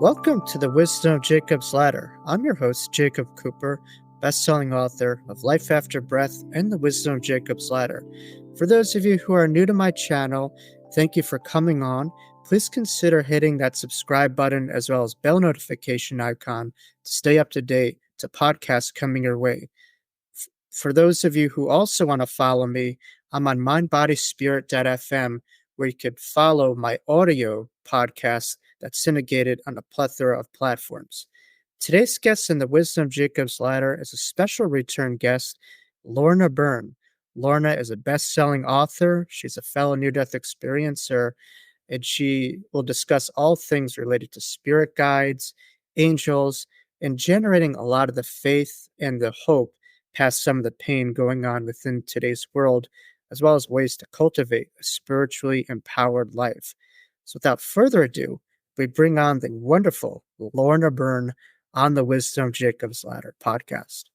Welcome to the Wisdom of Jacob's Ladder. I'm your host, Jacob Cooper, best-selling author of Life After Breath and the Wisdom of Jacob's Ladder. For those of you who are new to my channel, thank you for coming on. Please consider hitting that subscribe button as well as bell notification icon to stay up to date to podcasts coming your way. For those of you who also want to follow me, I'm on mindbodyspirit.fm, where you could follow my audio podcast that's syndicated on a plethora of platforms. Today's guest in the Wisdom of Jacob's Ladder is a special return guest, Lorna Byrne. Lorna is a best-selling author. She's a fellow near-death experiencer, and she will discuss all things related to spirit guides, angels, and generating a lot of the faith and the hope past some of the pain going on within today's world, as well as ways to cultivate a spiritually empowered life. So without further ado, we bring on the wonderful Lorna Byrne on the Wisdom of Jacob's Ladder podcast.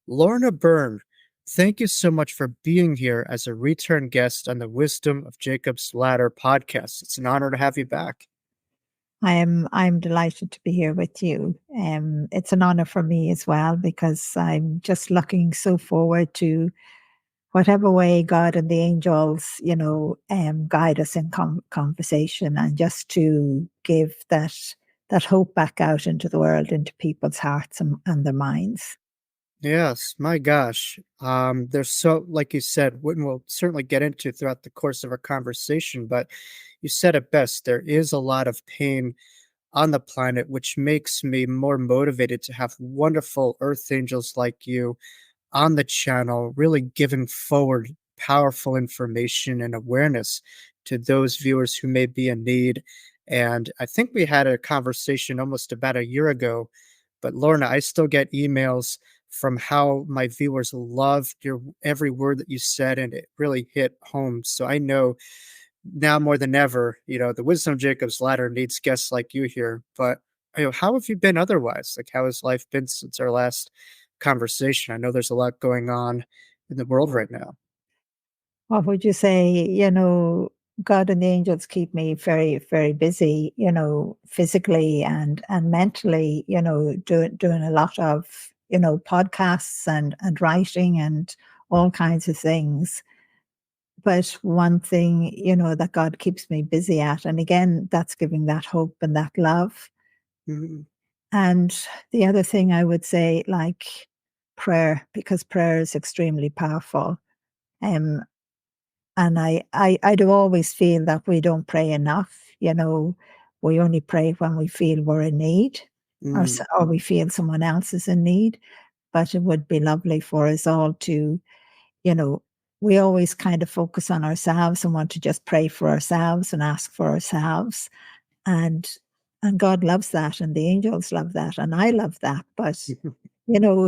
Lorna Byrne, thank you so much for being here as a return guest on the Wisdom of Jacob's Ladder podcast. It's an honor to have you back. I'm delighted to be here with you. It's an honor for me as well, because I'm just looking so forward to whatever way God and the angels, guide us in conversation, and just to give that hope back out into the world, into people's hearts and their minds. Yes, my gosh. There's so, like you said, we'll certainly get into throughout the course of our conversation, but you said it best. There is a lot of pain on the planet, which makes me more motivated to have wonderful earth angels like you on the channel, really giving forward powerful information and awareness to those viewers who may be in need. And I think we had a conversation almost about a year ago, but Lorna, I still get emails from how my viewers loved your every word that you said, and it really hit home. So I know now more than ever, the Wisdom of Jacob's Ladder needs guests like you here. But how have you been otherwise? Like, how has life been since our last conversation? I know there's a lot going on in the world right now. What would you say? God and the angels keep me very, very busy, physically and mentally, doing a lot of, podcasts and writing and all kinds of things. But one thing, that God keeps me busy at, and again, that's giving that hope and that love. Mhm. And the other thing I would say, like prayer, because prayer is extremely powerful. Um, and I do always feel that we don't pray enough. We only pray when we feel we're in need, Mm. or we feel someone else is in need. But it would be lovely for us all to, you know, we always kind of focus on ourselves and want to just pray for ourselves and ask for ourselves. And and God loves that, and the angels love that, and I love that. But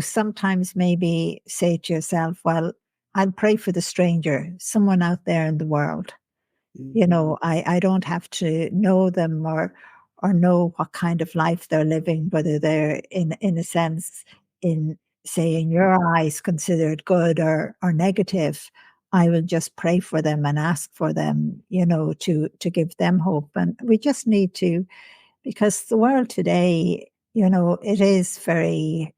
sometimes maybe say to yourself, well, I'll pray for the stranger, someone out there in the world. Mhm. I don't have to know them or know what kind of life they're living, whether they're in a sense, in say in your eyes considered good or negative. I will just pray for them and ask for them, to give them hope. And we just need to, because the world today, it is very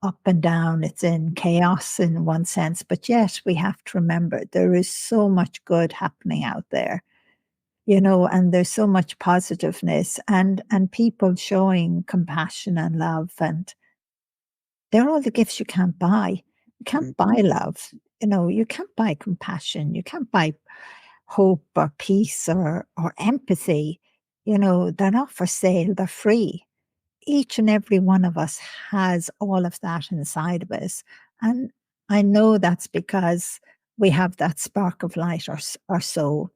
up and down. It's in chaos in one sense, but yet we have to remember there is so much good happening out there, and there's so much positiveness and people showing compassion and love, and they're all the gifts you can't buy. You can't buy love. You can't buy compassion. You can't buy hope or peace or empathy. They're not for sale. They're free. Each and every one of us has all of that inside of us. And I know that's because we have that spark of light or so.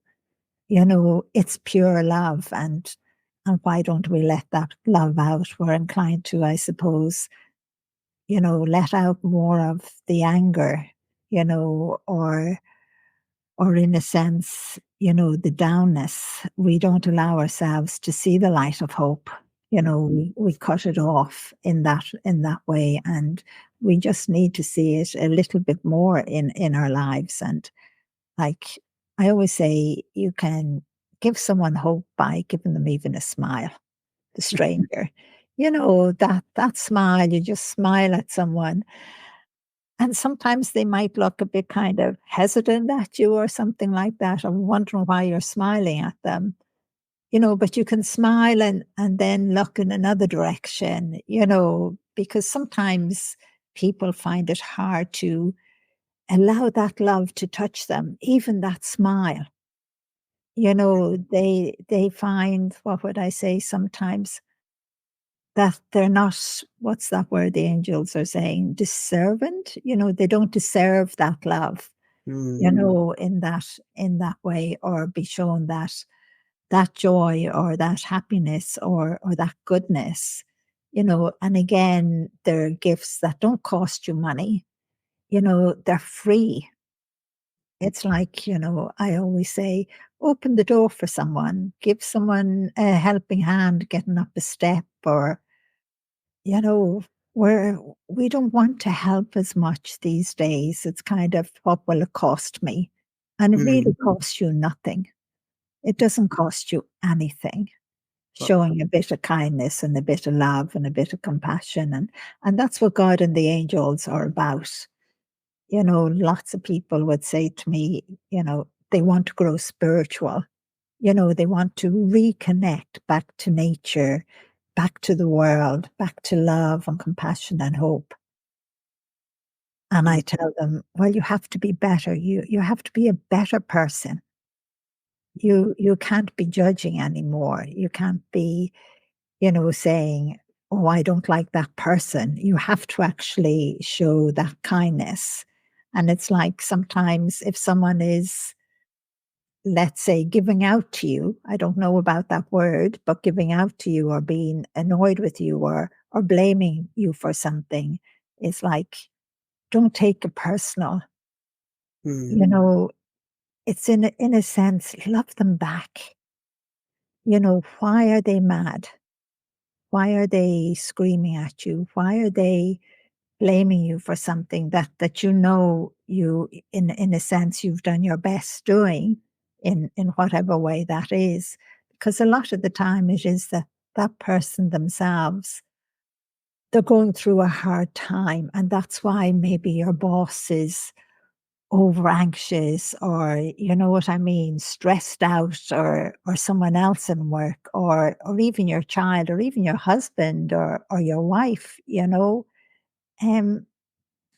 It's pure love. And why don't we let that love out? We're inclined to, I suppose, let out more of the anger, or in a sense, the downness. We don't allow ourselves to see the light of hope. We cut it off in that way, and we just need to see it a little bit more in our lives. And Like, I always say you can give someone hope by giving them even a smile, the stranger. That smile, you just smile at someone, and sometimes they might look a bit kind of hesitant at you or something like that, or wondering why you're smiling at them. But you can smile and then look in another direction, because sometimes people find it hard to allow that love to touch them, even that smile. They find, what would I say, sometimes that they're not, what's that word the angels are saying, deserving. They don't deserve that love, Mm, in that way, or be shown that joy or that happiness or that goodness. And again, they're gifts that don't cost you money. They're free. It's like, I always say, open the door for someone, give someone a helping hand getting up a step, or, you know, where we don't want to help as much these days. It's kind of, what will it cost me? And it really mm. costs you nothing. It doesn't cost you anything. Well, Showing a bit of kindness and a bit of love and a bit of compassion. And that's what God and the angels are about. Lots of people would say to me, they want to grow spiritual. They want to reconnect back to nature, back to the world, back to love and compassion and hope. And I mm, tell them, well, you have to be better. You have to be a better person. You can't be judging anymore. You can't be, saying, oh, I don't like that person. You have to actually show that kindness. And it's like sometimes if someone is, let's say, giving out to you, I don't know about that word, but giving out to you or being annoyed with you or blaming you for something, it's like, don't take it personal. mm, You know, it's in a sense, love them back. Why are they mad? Why are they screaming at you? Why are they blaming you for something that you in a sense you've done your best doing in whatever way that is? Because a lot of the time it is that person themselves, they're going through a hard time, and that's why maybe your boss is over anxious, or you know what I mean, stressed out, or someone else in work, or even your child, or even your husband, or your wife, um,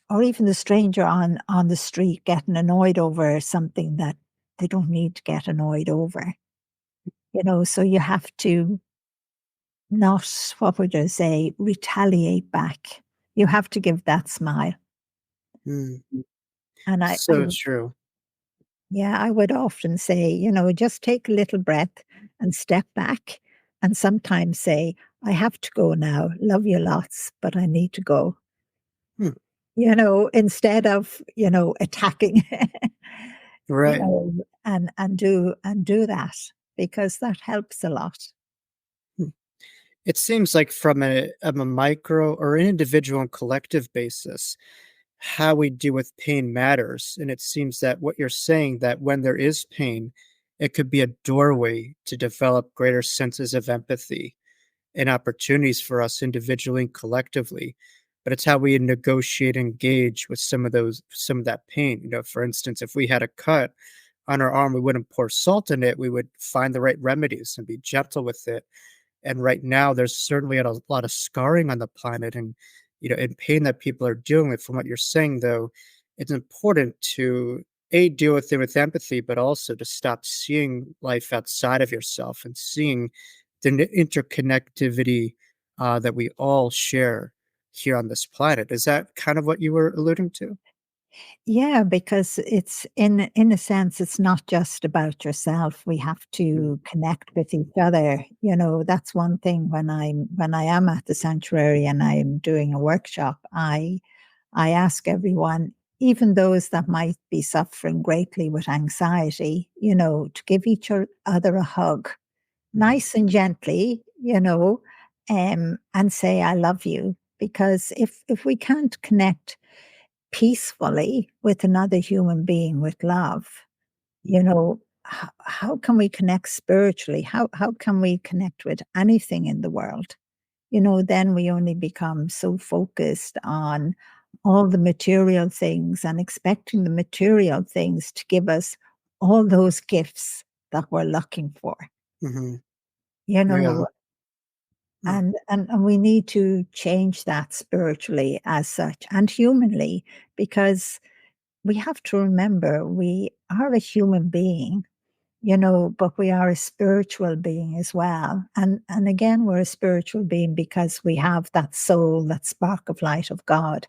or even the stranger on the street getting annoyed over something that they don't need to get annoyed over. So you have to not, what would you say, retaliate back. You have to give that smile. mm. And So true. yeah, I would often say, just take a little breath and step back, and sometimes say, I have to go now. Love you lots, but I need to go. Hmm. Instead of, attacking, Right. and do that, because that helps a lot. Hmm. It seems like from a micro or an individual and collective basis, how we deal with pain matters. And it seems that what you're saying, that when there is pain, it could be a doorway to develop greater senses of empathy and opportunities for us individually and collectively. But it's how we negotiate and engage with some of that pain. For instance, if we had a cut on our arm, we wouldn't pour salt in it. We would find the right remedies and be gentle with it. And right now, there's certainly a lot of scarring on the planet, and and pain that people are dealing with. From what you're saying, though, it's important to deal with it with empathy, but also to stop seeing life outside of yourself and seeing the interconnectivity that we all share here on this planet. Is that kind of what you were alluding to? Yeah, because it's in a sense, it's not just about yourself. We have Mm, to connect with each other. That's one thing when I am at the sanctuary and I'm doing a workshop, I ask everyone, even those that might be suffering greatly with anxiety, to give each other a hug, mm, nice and gently, and say, I love you. Because if we can't connect peacefully with another human being with love, You know, how can we connect spiritually? How can we connect with anything in the world? Then we only become so focused on all the material things and expecting the material things to give us all those gifts that we're looking for, Hmm. you Yeah. know, Mm, and we need to change that spiritually as such and humanly, because we have to remember we are a human being, but we are a spiritual being as well. And again, we're a spiritual being because we have that soul, that spark of light of God.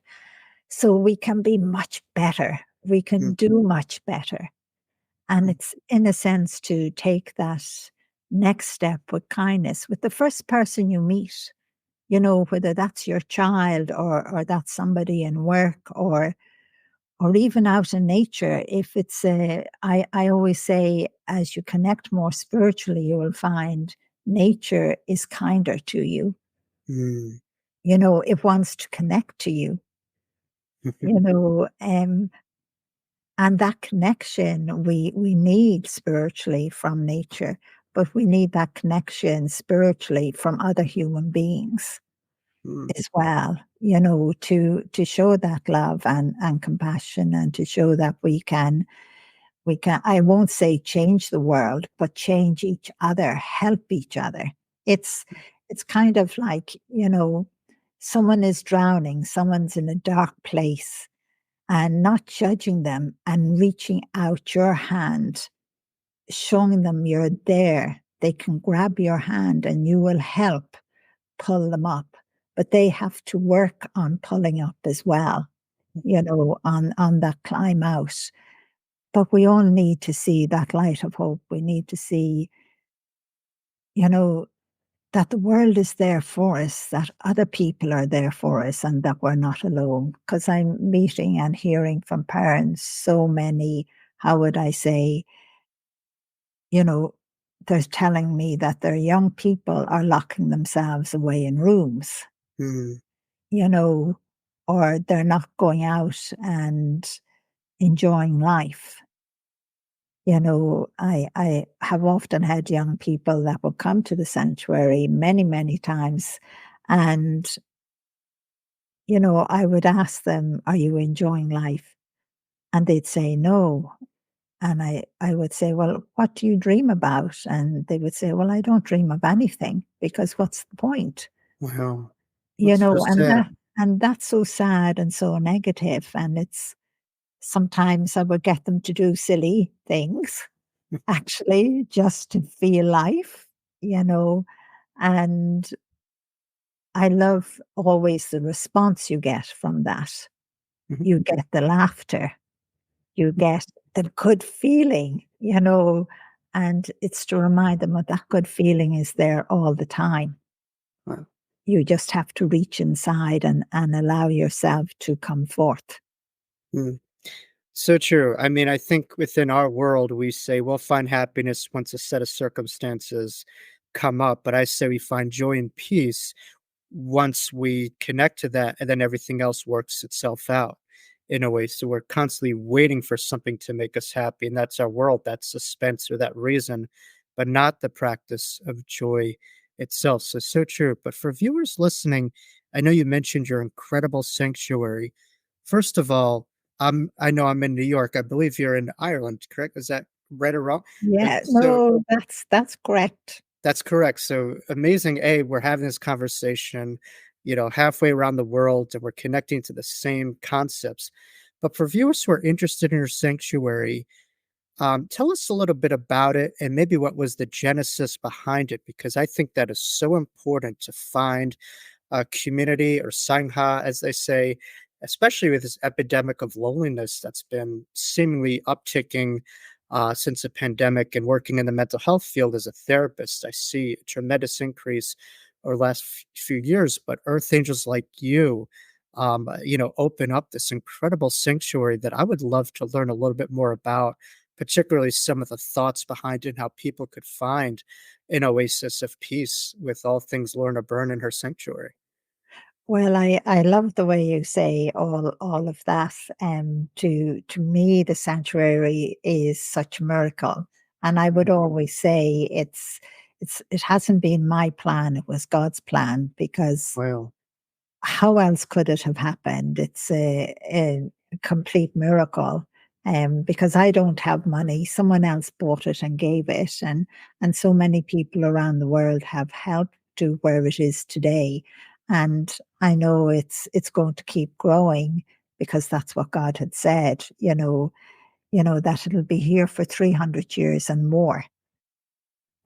So we can be much better. We can mm, do much better. And mm, it's in a sense to take that next step with kindness with the first person you meet, whether that's your child or that's somebody in work or even out in nature. If it's I always say, as you connect more spiritually, you will find nature is kinder to you. mm, It wants to connect to you, mhm, you know, um, and that connection we need spiritually from nature, but we need that connection spiritually from other human beings mm, as well, to show that love and compassion, and to show that we can, I won't say change the world, but change each other, help each other. It's it's kind of like, someone is drowning, someone's in a dark place, and not judging them and reaching out your hand, showing them you're there. They can grab your hand and you will help pull them up. But they have to work on pulling up as well, on that climb out. But we all need to see that light of hope. We need to see, you know, that the world is there for us, that other people are there for us, and that we're not alone. Because I'm meeting and hearing from parents so many, how would I say, you know, they're telling me that their young people are locking themselves away in rooms, mm, you know, or they're not going out and enjoying life. I have often had young people that will come to the sanctuary many, many times. And, I would ask them, "Are you enjoying life?" And they'd say, "No." And I would say, "Well, what do you dream about?" And they would say, "Well, I don't dream of anything, because what's the point?" wow. You That's so know, and sad. that's so sad and so negative. And it's sometimes I would get them to do silly things, actually, just to feel life, you know, and I love always the response you get from that. Mhm, You get the laughter, you get the good feeling, and it's to remind them that that good feeling is there all the time. wow. You just have to reach inside and allow yourself to come forth. Mm. So true. I mean, I think within our world, we say we'll find happiness once a set of circumstances come up, but I say we find joy and peace once we connect to that, and then everything else works itself out in a way. So we're constantly waiting for something to make us happy, and that's our world, that suspense or that reason, but not the practice of joy itself. So, so true. But for viewers listening, I know you mentioned your incredible sanctuary. First of all, I know I'm in New York. I believe you're in Ireland, correct? Is that right or wrong? Yeah, So no, that's correct. that's correct. So amazing. A, we're having this conversation, halfway around the world, and we're connecting to the same concepts. But for viewers who are interested in your sanctuary, tell us a little bit about it and maybe what was the genesis behind it, because I think that is so important to find community or sangha, as they say, especially with this epidemic of loneliness that's been seemingly upticking since the pandemic. And working in the mental health field as a therapist, I see a tremendous increase over the last few years. But earth angels like you, open up this incredible sanctuary that I would love to learn a little bit more about, particularly some of the thoughts behind it and how people could find an oasis of peace with all things Lorna Byrne and her sanctuary. Well, I love the way you say all of that. To me, the sanctuary is such a miracle, and I would always say it hasn't been my plan; it was God's plan because Well, how else could it have happened? It's a complete miracle. Because I don't have money, someone else bought it and gave it, and so many people around the world have helped to where it is today. And I know it's going to keep growing because that's what God had said. That it'll be here for 300 years and more.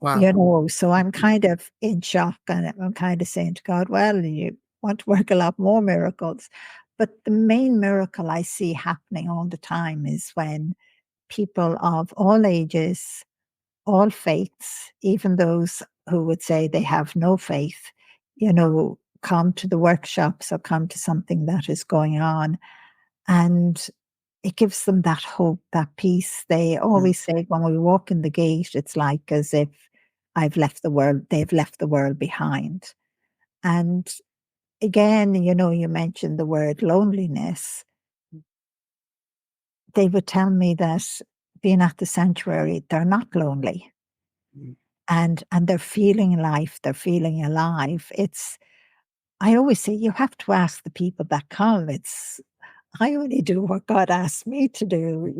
wow. So I'm kind of in shock, and I'm kind of saying to God, well, you want to work a lot more miracles. But the main miracle I see happening all the time is when people of all ages, all faiths, even those who would say they have no faith, come to the workshops or come to something that is going on. And it gives them that hope, that peace. They Mm, always say when we walk in the gate, it's like as if they've left the world behind. And again, you mentioned the word loneliness. They would tell me that being at the sanctuary, they're not lonely. mm, And they're feeling life, they're feeling alive. I always say you have to ask the people that come. I only do what God asks me to do,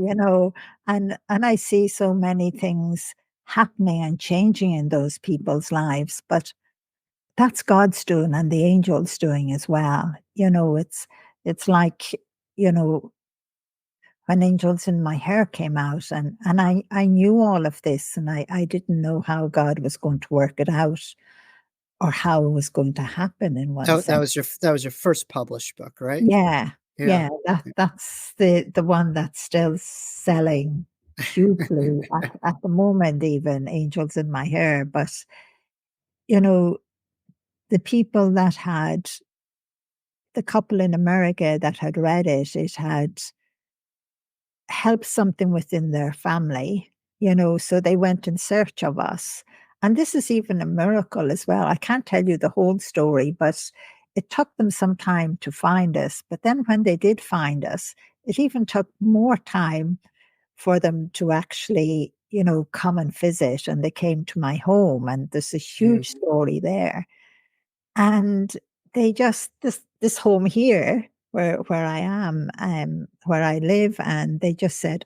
and I see so many things happening and changing in those people's lives, but that's God's doing and the angels doing as well. It's like, you know, when Angels in My Hair came out, and I knew all of this, and I didn't know how God was going to work it out or how it was going to happen in one that sense. was your first published book, right? Yeah, Yeah. yeah, that's the one that's still selling hugely at the moment, even Angels in My Hair. But, you know, the people that had the couple in America that had read it, it had helped something within their family, so they went in search of us. And this is even a miracle as well. I can't tell you the whole story, but it took them some time to find us. But then when they did find us, it even took more time for them to actually, come and visit. And they came to my home, and there's a Mm, huge story there. And they just this home here where I am, where I live, and they just said,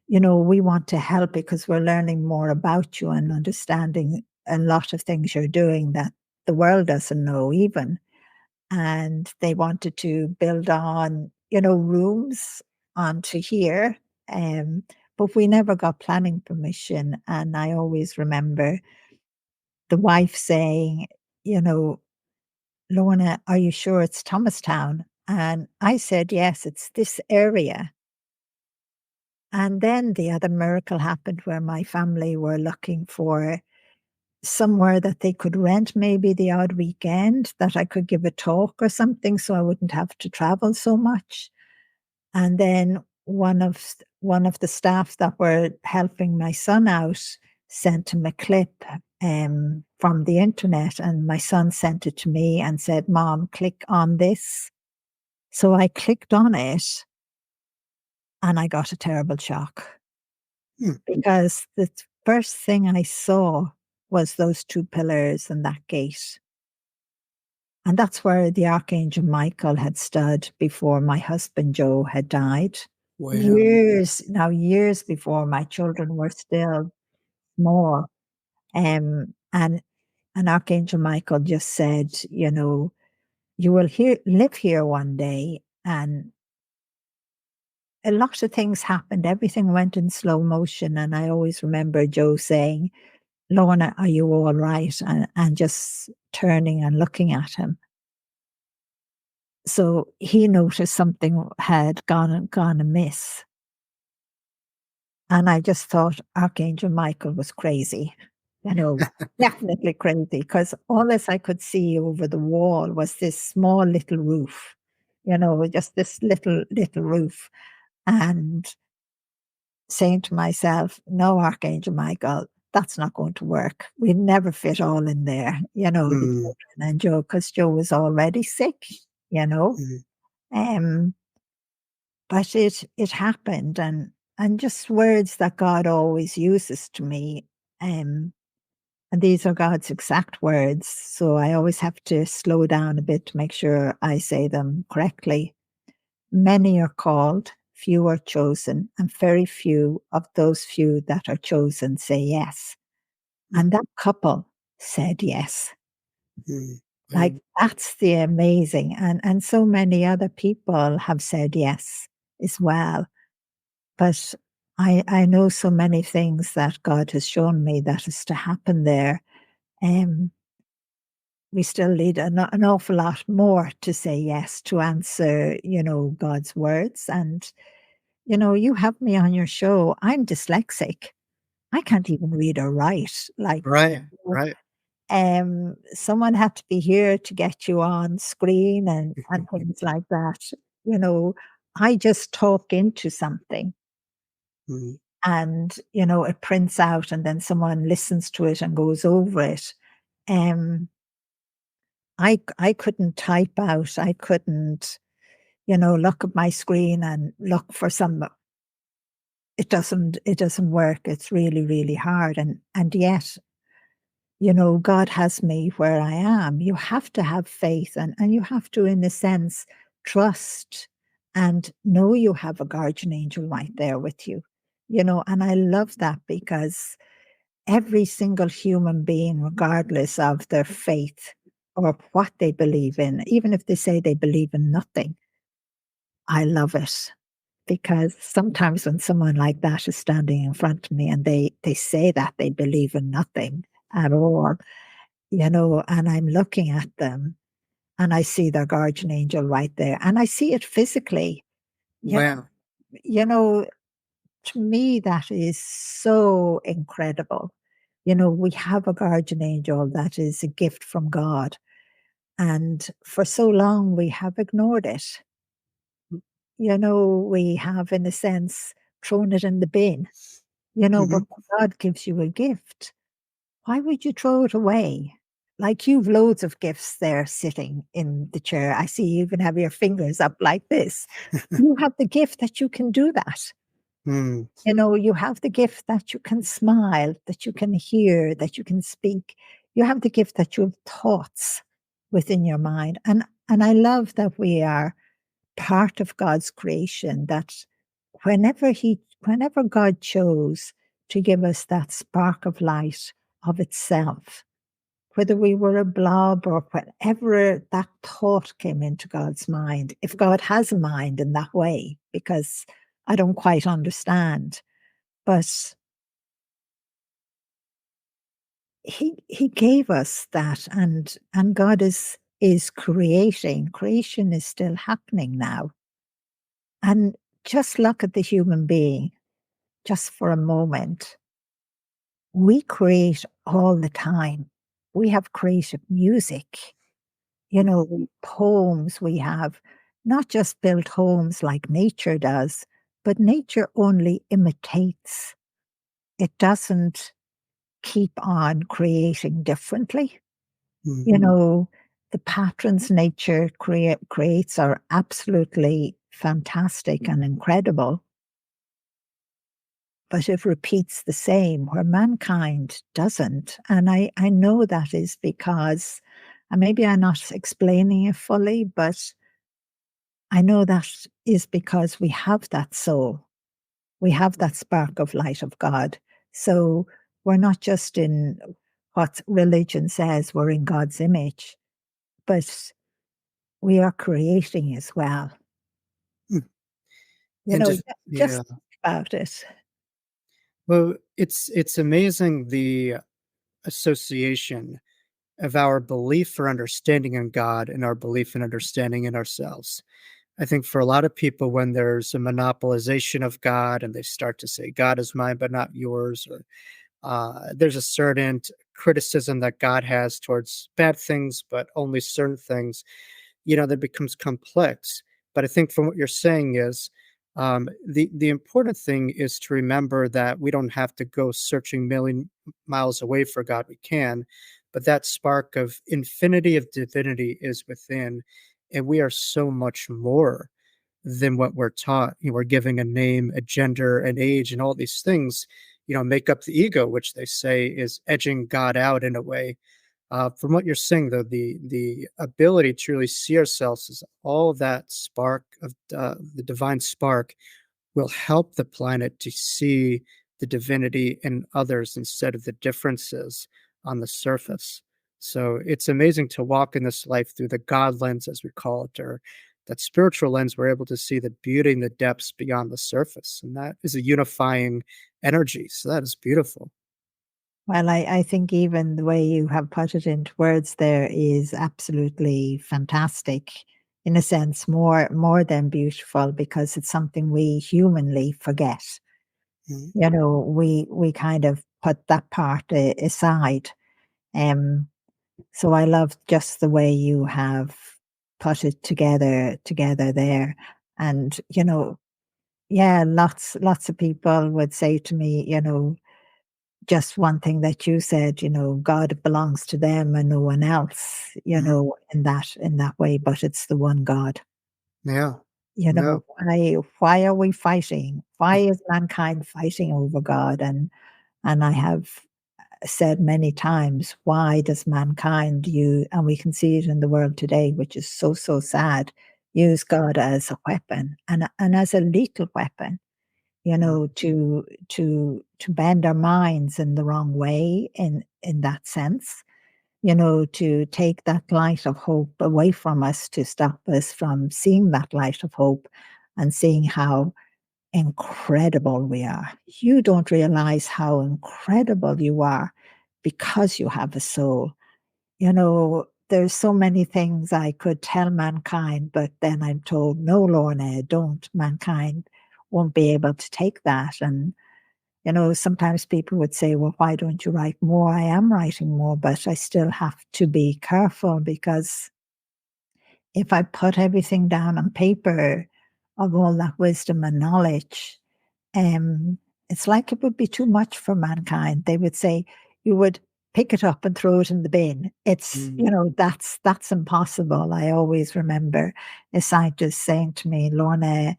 we want to help because we're learning more about you and understanding a lot of things you're doing that the world doesn't know even. And they wanted to build on, rooms onto here. Um, but we never got planning permission. And I always remember the wife saying, you know, Lorna, are you sure it's Thomastown? And I said, yes, it's this area. And then the other miracle happened where my family were looking for somewhere that they could rent maybe the odd weekend, that I could give a talk or something so I wouldn't have to travel so much. And then one of the staff that were helping my son out sent him a clip from the internet, and my son sent it to me and said, Mom, click on this. So I clicked on it and I got a terrible shock mm, because the first thing I saw was those two pillars and that gate. And that's where the Archangel Michael had stood before my husband Joe had died. wow. Years before my children were still small. And Archangel Michael just said, you will live here one day. And a lot of things happened. Everything went in slow motion. And I always remember Joe saying, Lorna, are you all right? And just turning and looking at him. So he noticed something had gone amiss. And I just thought Archangel Michael was crazy, definitely crazy, because all this I could see over the wall was this small little roof, just this little roof. And saying to myself, no, Archangel Michael, that's not going to work. We'd never fit all in there, the Mm, children and Joe, because Joe was already sick. you know? Mhm. Um, but it happened, and just words that God always uses to me, um, and these are God's exact words, so I always have to slow down a bit to make sure I say them correctly. Many are called, few are chosen, and very few of those few that are chosen say yes. Mm, And that couple said yes. mm. Like, Wow. that's the amazing, and so many other people have said yes as well. But I know so many things that God has shown me that is to happen there. Um, we still need an awful lot more to say yes, to answer, God's words. And, you have me on your show. I'm dyslexic. I can't even read or write. Like, Right, right. someone had to be here to get you on screen and things like that. You know, I just talk into something Mhm. and, it prints out and then someone listens to it and goes over it. Um, I couldn't type out. I couldn't, look at my screen and look for some. It doesn't work. It's really, really hard. And yet, God has me where I am. You have to have faith and you have to, in a sense, trust and know you have a guardian angel right there with you. And I love that because every single human being, regardless of their faith or what they believe in, even if they say they believe in nothing, I love it. Because sometimes when someone like that is standing in front of me and they say that they believe in nothing at all, and I'm looking at them and I see their guardian angel right there. And I see it physically. You, Wow. you know, to me, that is so incredible. We have a guardian angel that is a gift from God. And for so long, we have ignored it. We have, in a sense, thrown it in the bin. But Mhm. God gives you a gift. Why would you throw it away? Like, you've loads of gifts there sitting in the chair. I see you even have your fingers up like this. You have the gift that you can do that. Mm. You have the gift that you can smile, that you can hear, that you can speak. You have the gift that you have thoughts within your mind. And I love that we are part of God's creation, that whenever God chose to give us that spark of light of itself, whether we were a blob or whatever that thought came into God's mind, if God has a mind in that way, because I don't quite understand, but he gave us that, and God is creating. Creation is still happening now. And just look at the human being, just for a moment. We create all the time. We have creative music, poems. We have not just built homes like nature does, but nature only imitates. It doesn't keep on creating differently. Mm. You know, the patterns nature creates are absolutely fantastic and incredible, but it repeats the same where mankind doesn't. And I know that is because, and maybe I'm not explaining it fully, but I know that is because we have that soul. We have that spark of light of God. So we're not just in what religion says we're in God's image, but we are creating as well. Mm. You And know, just ju- yeah. just think about it. Well, it's amazing the association of our belief or understanding in God and our belief and understanding in ourselves. I think for a lot of people, when there's a monopolization of God and they start to say, God is mine, but not yours, or there's a certain criticism that God has towards bad things, but only certain things, that becomes complex. But I think from what you're saying is the important thing is to remember that we don't have to go searching million miles away for God. We can, but that spark of infinity of divinity is within. and we are so much more than what we're taught. We're giving a name, a gender, an age, and all these things, make up the ego, which they say is edging God out in a way. From what you're saying, though, the ability to really see ourselves as all that spark of the divine spark will help the planet to see the divinity in others instead of the differences on the surface. So it's amazing to walk in this life through the God lens, as we call it, or that spiritual lens. We're able to see the beauty and the depths beyond the surface. And that is a unifying energy. So that is beautiful. Well, I think even the way you have put it into words there is absolutely fantastic. In a sense, more than beautiful, because it's something we humanly forget. Mhm. We kind of put that part aside. Um, so I love just the way you have put it together there. And yeah, lots of people would say to me, just one thing that you said, God belongs to them and no one else, Mhm. in that way, but it's the one God. Yeah. No. Why are we fighting? Why is mankind fighting over God? And I have said many times, why does mankind use, and we can see it in the world today, which is so, so sad, use God as a weapon, and as a lethal weapon, Mhm. to bend our minds in the wrong way, in that sense, to take that light of hope away from us, to stop us from seeing that light of hope and seeing how incredible we are. You don't realize how incredible you are because you have a soul. There's so many things I could tell mankind, but then I'm told, no, Lorna, don't. Mankind won't be able to take that. And, sometimes people would say, well, why don't you write more? I am writing more, but I still have to be careful, because if I put everything down on paper of all that wisdom and knowledge, um, it's like it would be too much for mankind. They would say you would pick it up and throw it in the bin. It's, Mhm. that's impossible. I always remember a scientist saying to me, Lorna,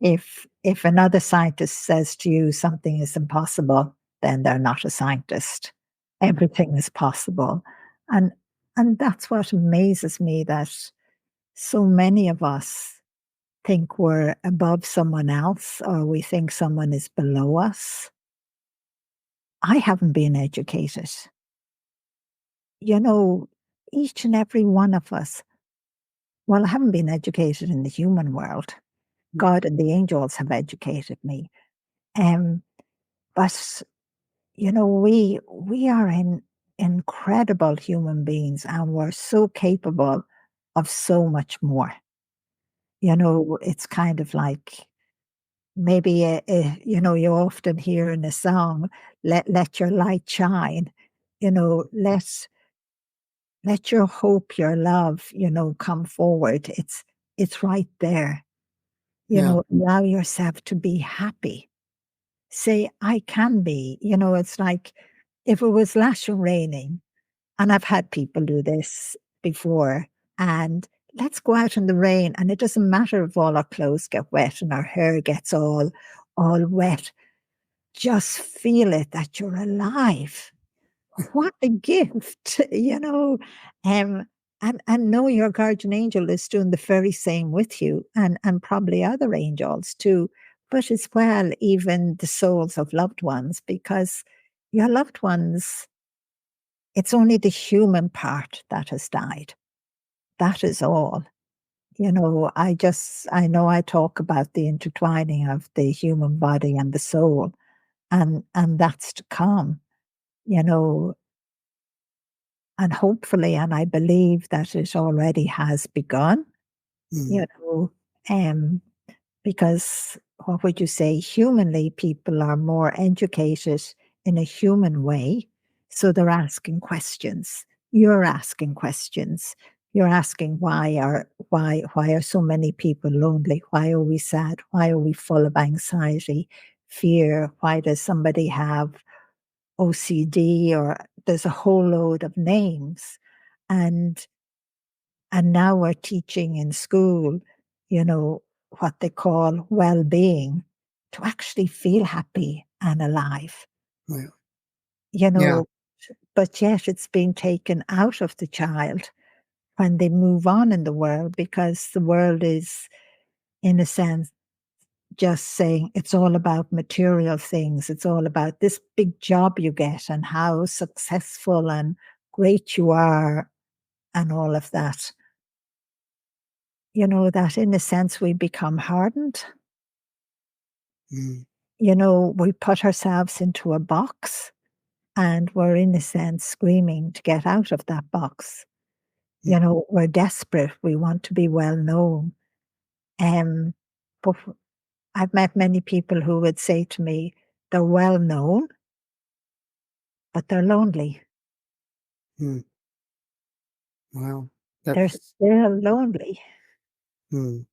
if another scientist says to you something is impossible, then they're not a scientist. Everything is possible. And and that's what amazes me, that so many of us think we're above someone else, or we think someone is below us. I haven't been educated. You know, each and every one of us, well, I haven't been educated in the human world. God and the angels have educated me. Um, but we are incredible human beings, and we're so capable of so much more. It's kind of like, maybe, you often hear in a song, let your light shine, let your hope, your love, come forward. It's right there. Yeah. Allow yourself to be happy. Say, I can be. It's like, if it was lashing raining, and I've had people do this before, and let's go out in the rain, and it doesn't matter if all our clothes get wet and our hair gets all wet. Just feel it, that you're alive. What a gift, Um, and know your guardian angel is doing the very same with you, and probably other angels too, but as well, even the souls of loved ones, because your loved ones, it's only the human part that has died. That is all. I know I talk about the intertwining of the human body and the soul, and that's to come, you know, and hopefully, and I believe that it already has begun, you Mhm. know, um, because what would you say? Humanly, people are more educated in a human way. So they're asking questions. You're asking questions. You're asking, why are so many people lonely? Why are we sad? Why are we full of anxiety, fear? Why does somebody have OCD? Or there's a whole load of names. And And now we're teaching in school, you know, what they call well-being, to actually feel happy and alive, Yeah. you Yeah. know, but yet it's being taken out of the child when they move on in the world, because the world is, in a sense, just saying it's all about material things. It's all about this big job you get and how successful and great you are and all of that. That in a sense we become hardened. Mm, We put ourselves into a box and we're in a sense screaming to get out of that box. mm, We're desperate. We want to be well known. Um, but I've met many people who would say to me, they're well known, but they're lonely. mm. Wow. They're That's still lonely. mm.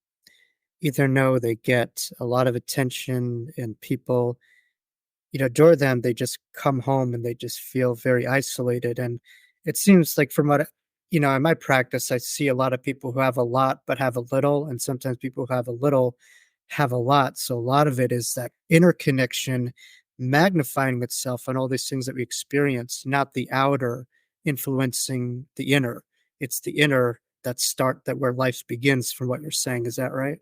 Either know they get a lot of attention and people, adore them, they just come home and they just feel very isolated. And it seems like from what, in my practice, I see a lot of people who have a lot but have a little, and sometimes people who have a little have a lot. So a lot of it is that interconnection magnifying itself on all these things that we experience, not the outer influencing the inner. It's the inner that where life begins from what you're saying. Is that right?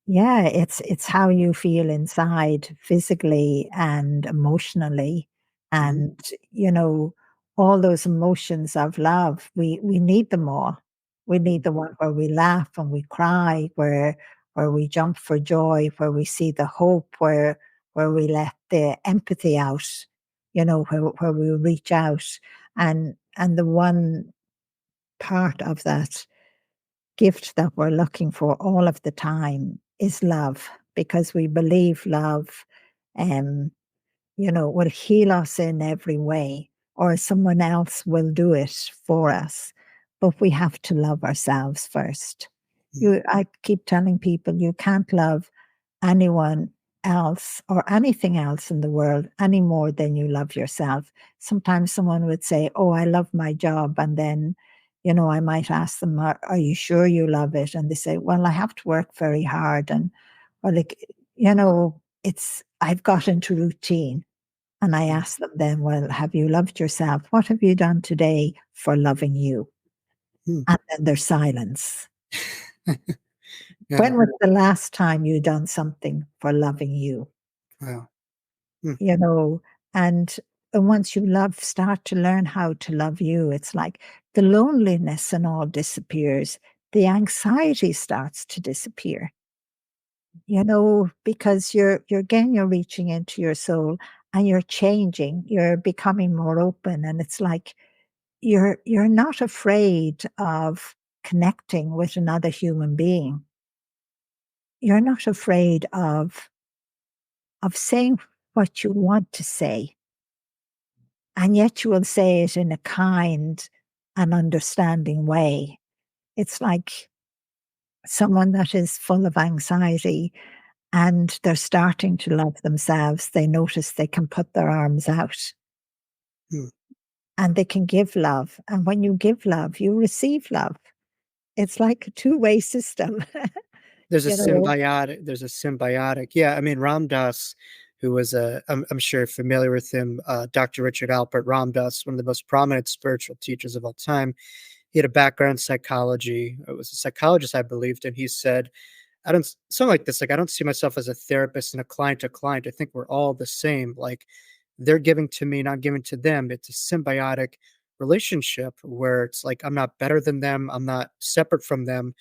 Yeah, it's how you feel inside physically and emotionally. Mhm, And, you know, all those emotions of love, we need them all. We need the one where we laugh and we cry, where we jump for joy, where we see the hope, where we let the empathy out, where we reach out. And the one part of that gift that we're looking for all of the time is love, because we believe love um, will heal us in every way, or someone else will do it for us. But we have to love ourselves first. mm, I keep telling people you can't love anyone else or anything else in the world any more than you love yourself. Sometimes someone would say, "Oh, I love my job." And then, I might ask them, "Are you sure you love it?" And they say, "Well, I have to work very hard." Or like, I've got into routine. And I mm, ask them then, "Well, have you loved yourself? What have you done today for loving you?" mm. And then there's silence. Yeah. When was the last time you done something for loving you? Wow. Mm. You know, and once you start to learn how to love you, it's like the loneliness and all disappears. The anxiety starts to disappear, because you're reaching into your soul and you're changing, you're becoming more open. And it's like you're not afraid of connecting with another human being. You're not afraid of saying what you want to say, and yet you will say it in a kind and understanding way. It's like someone that is full of anxiety and they're starting to love themselves. They notice they can put their arms out Mm. and they can give love. And when you give love, you receive love. It's like a two-way system, There's a you know. symbiotic. Yeah, I mean, Ram Dass, who was I'm sure you're familiar with him, Dr. Richard Alpert Ram Dass, one of the most prominent spiritual teachers of all time. He had a background in psychology. It was a psychologist, I believed, and he said, I don't something like this, like, "I don't see myself as a therapist and a client to client. I think we're all the same. Like, they're giving to me, not giving to them. It's a symbiotic relationship where it's like I'm not better than them. I'm not separate from them.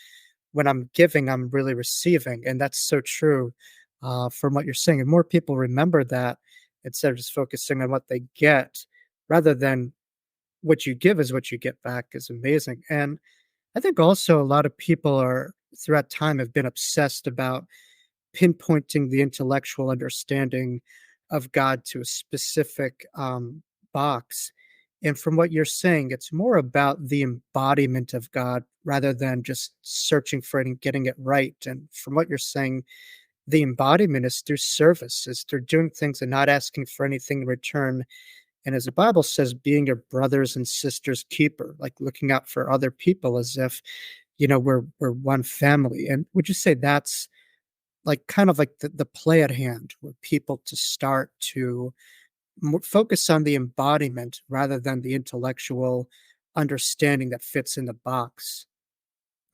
When I'm giving, I'm really receiving." And that's so true from what you're saying. And more people remember that instead of just focusing on what they get rather than what you give is what you get back is amazing. And I think also a lot of people are throughout time have been obsessed about pinpointing the intellectual understanding of God to a specific box. And from what you're saying, it's more about the embodiment of God rather than just searching for it and getting it right. And from what you're saying, the embodiment is through service, is through doing things and not asking for anything in return And as the Bible says, being your brothers and sisters' keeper, like looking out for other people as if, we're one family. And would you say that's like kind of like the play at hand where people to start to focus on the embodiment rather than the intellectual understanding that fits in the box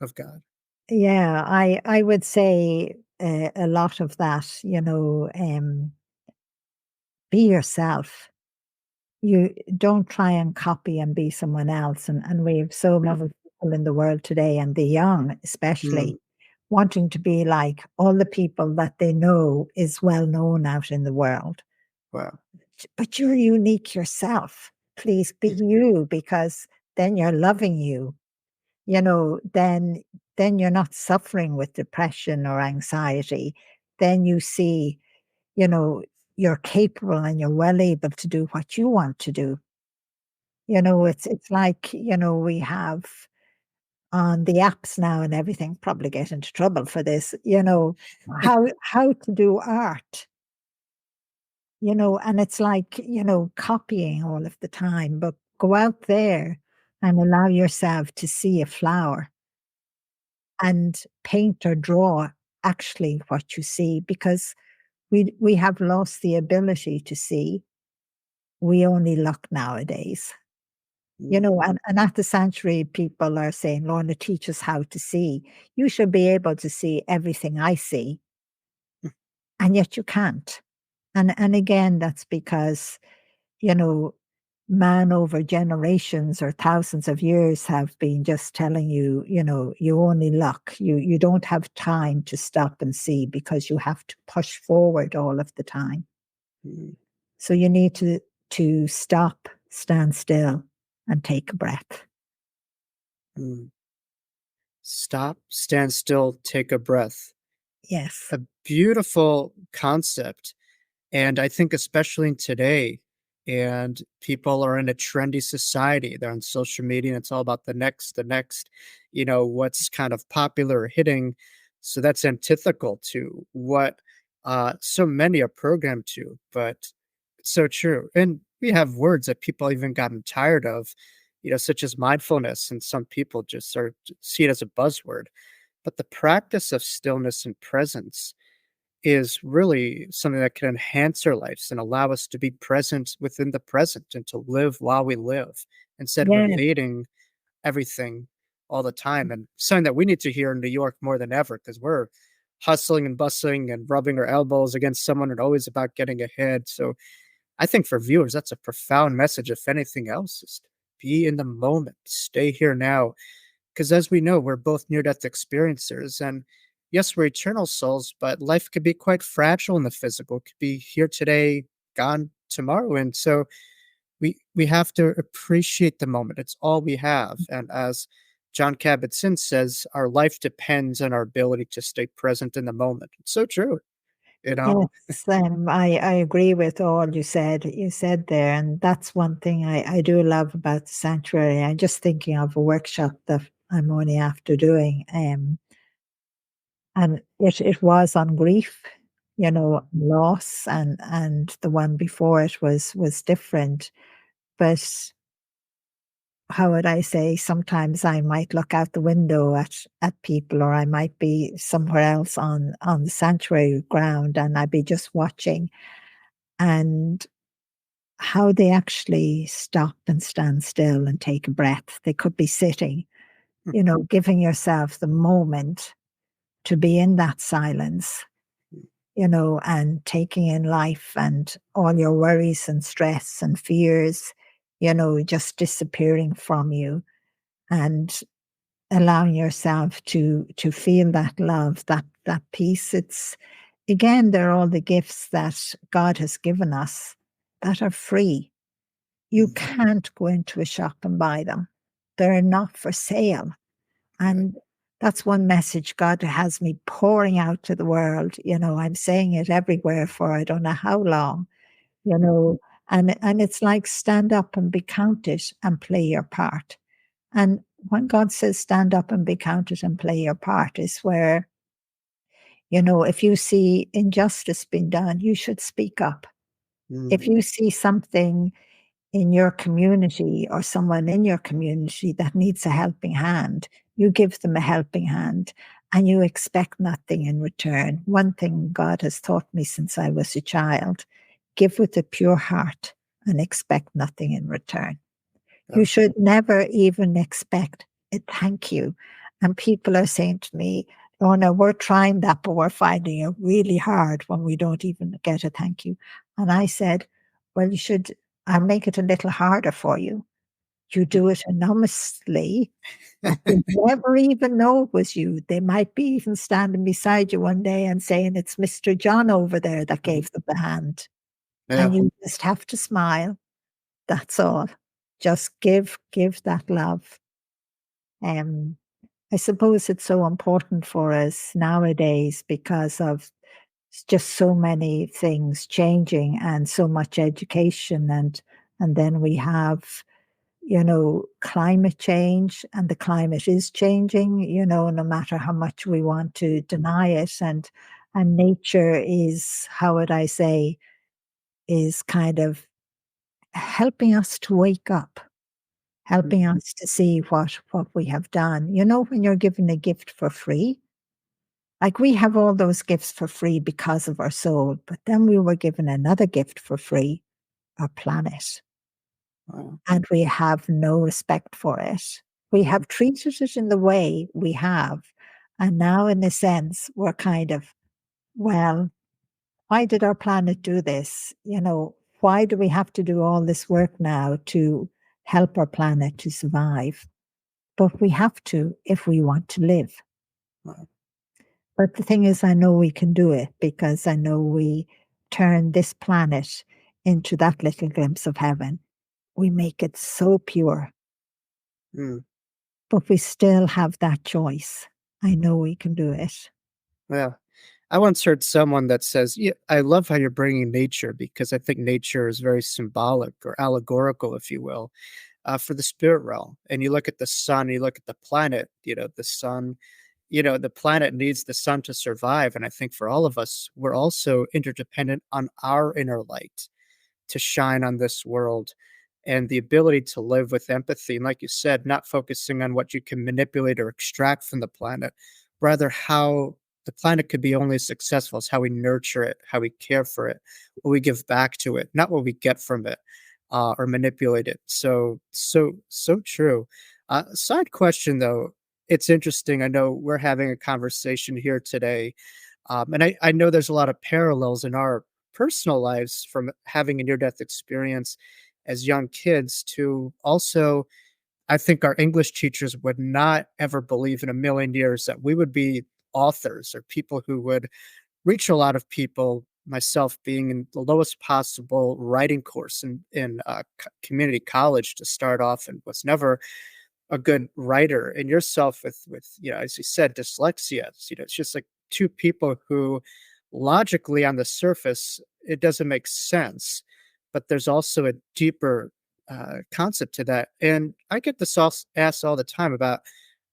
of God? Yeah, I would say a lot of that, be yourself. You don't try and copy and be someone else. And we have so many people in the world today, and the young Mm, especially, wanting to be like all the people that they know is well known out in the world. wow. But you're unique yourself. Please be you, because then you're loving you. Then you're not suffering with depression or anxiety. Then you see, you know, you're capable and you're well able to do what you want to do. It's like, we have on the apps now and everything, probably get into trouble for this, how to do art, and it's like, copying all of the time, but go out there and allow yourself to see a flower and paint or draw actually what you see, because we have lost the ability to see. We only look nowadays. Mm, And at the sanctuary, people are saying, Lorna, teach us how to see. You should be able to see everything I see, and yet you can't. And again, that's because, you know, man over generations or thousands of years have been just telling you, you only look. You don't have time to stop and see, because you have to push forward all of the time. mm, So you need to stop, stand still, and take a breath. mm. Stop, stand still, take a breath. Yes. A beautiful concept. And I think especially in today, and people are in a trendy society, they're on social media and it's all about the next, what's kind of popular or hitting. So that's antithetical to what so many are programmed to, but it's so true. And we have words that people even gotten tired of, such as mindfulness, and some people just sort of see it as a buzzword. But the practice of stillness and presence is really something that can enhance our lives and allow us to be present within the present and to live while we live instead of Yeah. evading everything all the time. And something that we need to hear in New York more than ever, because we're hustling and bustling and rubbing our elbows against someone and always about getting ahead. So I think for viewers, that's a profound message. If anything else, is be in the moment, stay here now, because as we know, we're both near death experiencers. And yes, we're eternal souls, but life could be quite fragile in the physical, it could be here today, gone tomorrow. And so we have to appreciate the moment. It's all we have. And as John Kabat-Zinn says, our life depends on our ability to stay present in the moment. It's so true, you know? Yes, I agree with all you said there, and that's one thing I do love about the sanctuary. I'm just thinking of a workshop that I'm only after doing, and it was on grief, loss, and the one before it was different. But how would I say? Sometimes I might look out the window at people, or I might be somewhere else on the sanctuary ground, and I'd be just watching, and how they actually stop and stand still and take a breath. They could be sitting, giving yourself the moment to be in that silence, and taking in life and all your worries and stress and fears, just disappearing from you, and allowing yourself to feel that love, that peace. It's again, they're all the gifts that God has given us that are free. You Mm, can't go into a shop and buy them. They're not for sale. right. And that's one message God has me pouring out to the world. I'm saying it everywhere for I don't know how long, you know, and it's like stand up and be counted and play your part. And when God says stand up and be counted and play your part is where, if you see injustice being done, you should speak up. If Mm, you see something in your community or someone in your community that needs a helping hand, you give them a helping hand and you expect nothing in return. One thing God has taught me since I was a child: give with a pure heart and expect nothing in return. Yeah. You should never even expect a thank you. And people are saying to me, "Oh no, we're trying that, but we're finding it really hard when we don't even get a thank you." And I said, "Well, I'll make it a little harder for you. You do it anonymously, and they never even know it was you. They might be even standing beside you one day and saying, 'It's Mr. John over there that Mhm. gave them the hand.' Yeah. And you just have to smile. That's all. Just give that love." Um, I suppose it's so important for us nowadays because of just so many things changing and so much education, and then we have, climate change, and the climate is changing, no matter how much we want to deny it, and nature is, how would I say, is kind of helping us to wake up, Mm. helping us to see what we have done. When you're given a gift for free, like we have all those gifts for free because of our soul, but then we were given another gift for free, our planet, Wow. and we have no respect for it. We have treated it in the way we have, and now, in a sense, we're kind of, well, why did our planet do this? Why do we have to do all this work now to help our planet to survive? But we have to if we want to live. Wow. But the thing is, I know we can do it because I know we turn this planet into that little glimpse of heaven. We make it so pure, Mm. but we still have that choice. I know we can do it. Yeah. I once heard someone that says, "Yeah, I love how you're bringing nature because I think nature is very symbolic or allegorical, if you will, for the spirit realm." And you look at the sun, you look at the planet, the sun, the planet needs the sun to survive. And I think for all of us, we're also interdependent on our inner light to shine on this world and the ability to live with empathy. And like you said, not focusing on what you can manipulate or extract from the planet, rather how the planet could be only as successful as how we nurture it, how we care for it, what we give back to it, not what we get from it or manipulate it. So true. Side question though, it's interesting. I know we're having a conversation here today, and I know there's a lot of parallels in our personal lives from having a near death experience as young kids to also, I think our English teachers would not ever believe in a million years that we would be authors or people who would reach a lot of people. Myself being in the lowest possible writing course in community college to start off, and was never a good writer, and yourself with as you said, dyslexia. It's just like two people who logically on the surface it doesn't make sense, but there's also a deeper concept to that. And I get this asked all the time about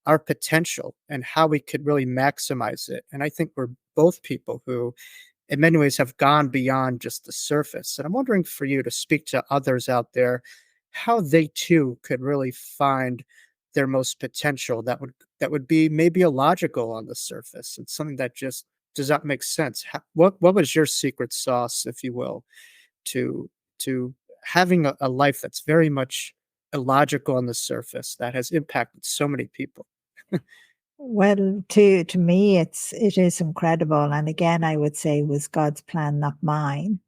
our potential and how we could really maximize it. And I think we're both people who in many ways have gone beyond just the surface. And I'm wondering for you to speak to others out there how they too could really find their most potential that would be maybe illogical on the surface and something that just does not make sense. What was your secret sauce, if you will, to to having a life that's very much illogical on the surface that has impacted so many people? Well, to me, it is incredible, and again, I would say it was God's plan, not mine.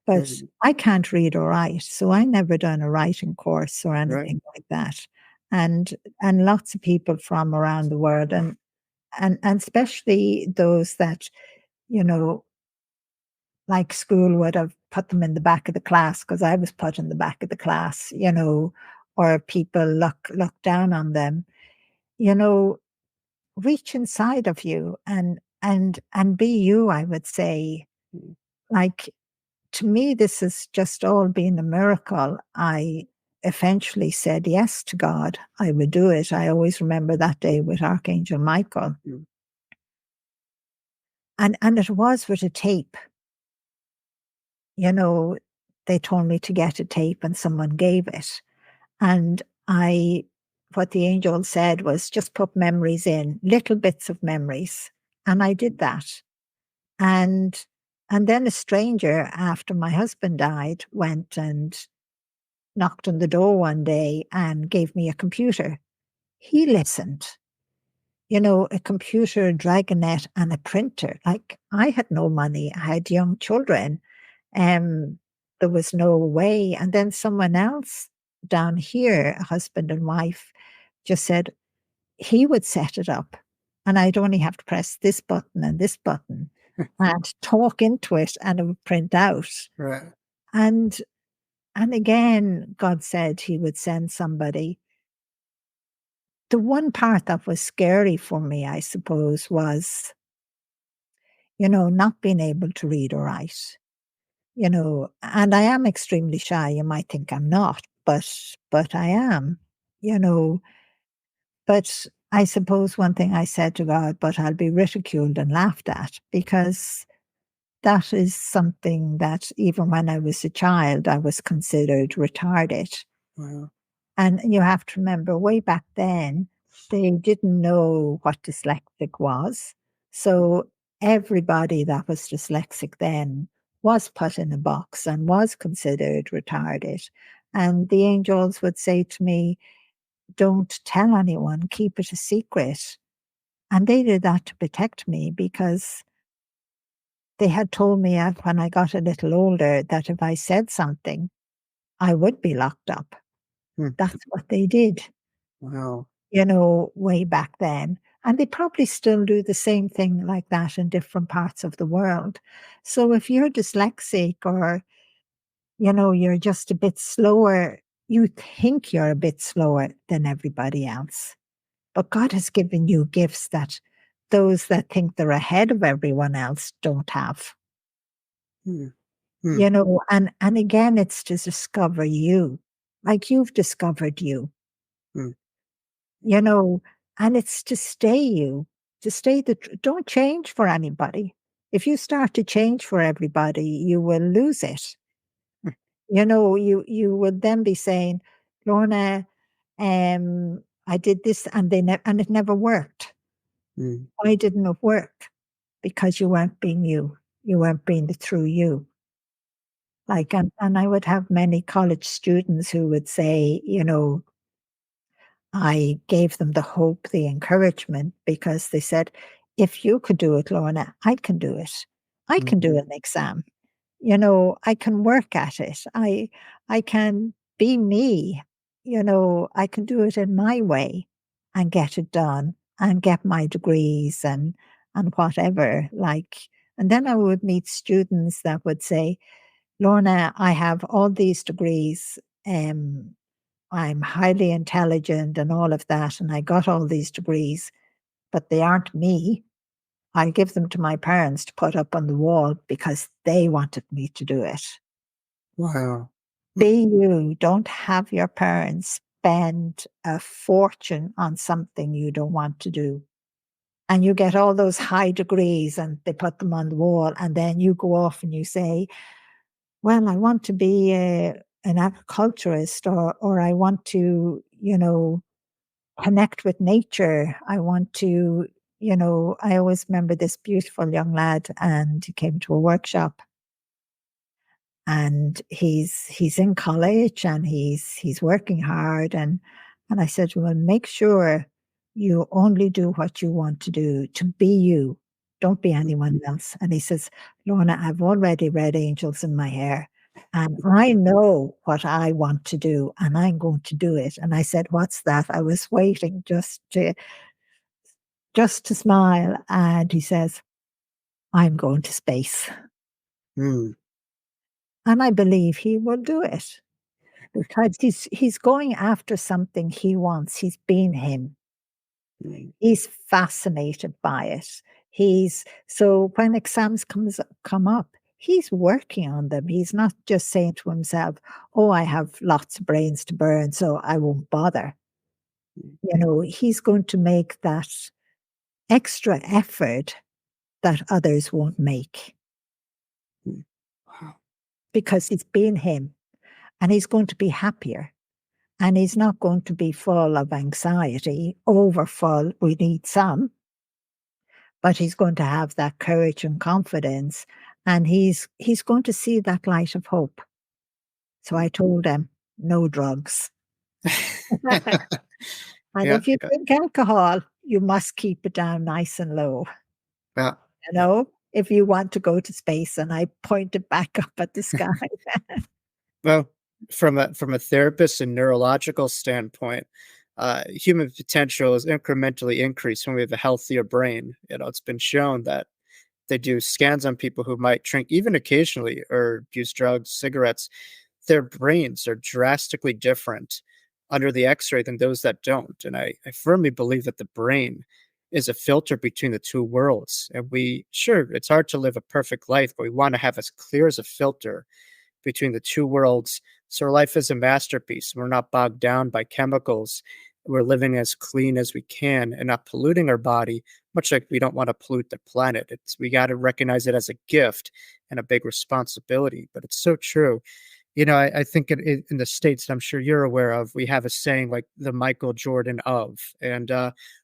But Mm, I can't read or write, so I never done a writing course or right. anything like that. And lots of people from around the world, and especially those that, you know, like school would have put them in the back of the class because I was put in the back of the class, or people look down on them, you know, reach inside of you and be you, I would say. Mm, Like, to me, this has just all been a miracle. I eventually said yes to God. I would do it. I always remember that day with Archangel Michael. mm, And it was with a tape, you know, they told me to get a tape and someone gave it. And what the angel said was just put memories in, little bits of memories. And I did that. And then a stranger, after my husband died, went and knocked on the door one day and gave me a computer. He listened. A computer, a Dragonet, and a printer. Like, I had no money. I had young children. Um, there was no way. And then someone else down here, a husband and wife, just said he would set it up. And I'd only have to press this button and this button and talk into it, and it would print out. Right. And again, God said he would send somebody. The one part that was scary for me, I suppose, was, not being able to read or write. And I am extremely shy. You might think I'm not, but I am, you know. But I suppose one thing I said to God, but I'll be ridiculed and laughed at, because that is something that even when I was a child, I was considered retarded. Wow. And you have to remember, way back then, they didn't know what dyslexic was. So everybody that was dyslexic then was put in a box and was considered retarded. And the angels would say to me, don't tell anyone, keep it a secret. And they did that to protect me, because they had told me when I got a little older that if I said something, I would be locked up. Hmm. That's what they did. Wow. Way back then. And they probably still do the same thing like that in different parts of the world. So if you're dyslexic, or, you're just a bit slower, you think you're a bit slower than everybody else. But God has given you gifts that those that think they're ahead of everyone else don't have. Hmm. Hmm. And again, it's to discover you, like you've discovered you. Hmm. And it's to stay you, to stay don't change for anybody. If you start to change for everybody, you will lose it. You would then be saying, Lorna, I did this and and it never worked. Hmm. Why didn't it work? Because you weren't being you. You weren't being the true you. Like, and I would have many college students who would say, I gave them the hope, the encouragement, because they said, if you could do it, Lorna, I can do it. I can do an exam. I can work at it. I can be me. I can do it in my way and get it done and get my degrees and whatever. Like, and then I would meet students that would say, Lorna, I have all these degrees. I'm highly intelligent and all of that, and I got all these degrees, but they aren't me. I give them to my parents to put up on the wall because they wanted me to do it. Wow. Be you. Don't have your parents spend a fortune on something you don't want to do. And you get all those high degrees and they put them on the wall, and then you go off and you say, well, I want to be an agriculturist, or I want to, connect with nature. I want to, I always remember this beautiful young lad, and he came to a workshop, and he's in college and he's working hard, and I said, well, make sure you only do what you want to do, to be you. Don't be anyone else. And he says, Lorna, I've already read Angels in My Hair, and I know what I want to do, and I'm going to do it. And I said, what's that? I was waiting just to smile. And he says, I'm going to space. Hmm. And I believe he will do it, because he's going after something he wants. He's been him. Hmm. He's fascinated by it. So when exams come up, he's working on them. He's not just saying to himself, oh, I have lots of brains to burn, so I won't bother. He's going to make that extra effort that others won't make. Hmm. Wow. because he's been him, and he's going to be happier. And he's not going to be full of anxiety, over full. We need some, but he's going to have that courage and confidence, and he's going to see that light of hope. So I told him, no drugs. And Yeah, if you yeah, drink alcohol, you must keep it down nice and low, yeah. you know, if you want to go to space. And I pointed back up at the sky. Well, from a therapist and neurological standpoint, human potential is incrementally increased when we have a healthier brain. It's been shown that they do scans on people who might drink even occasionally or use drugs, cigarettes. Their brains are drastically different under the X-ray than those that don't. And I firmly believe that the brain is a filter between the two worlds. And sure, it's hard to live a perfect life, but we want to have as clear as a filter between the two worlds. So our life is a masterpiece. We're not bogged down by chemicals. We're living as clean as we can and not polluting our body, much like we don't want to pollute the planet. We got to recognize it as a gift and a big responsibility. But it's so true. I think in the States, I'm sure you're aware of, we have a saying like the Michael Jordan of. And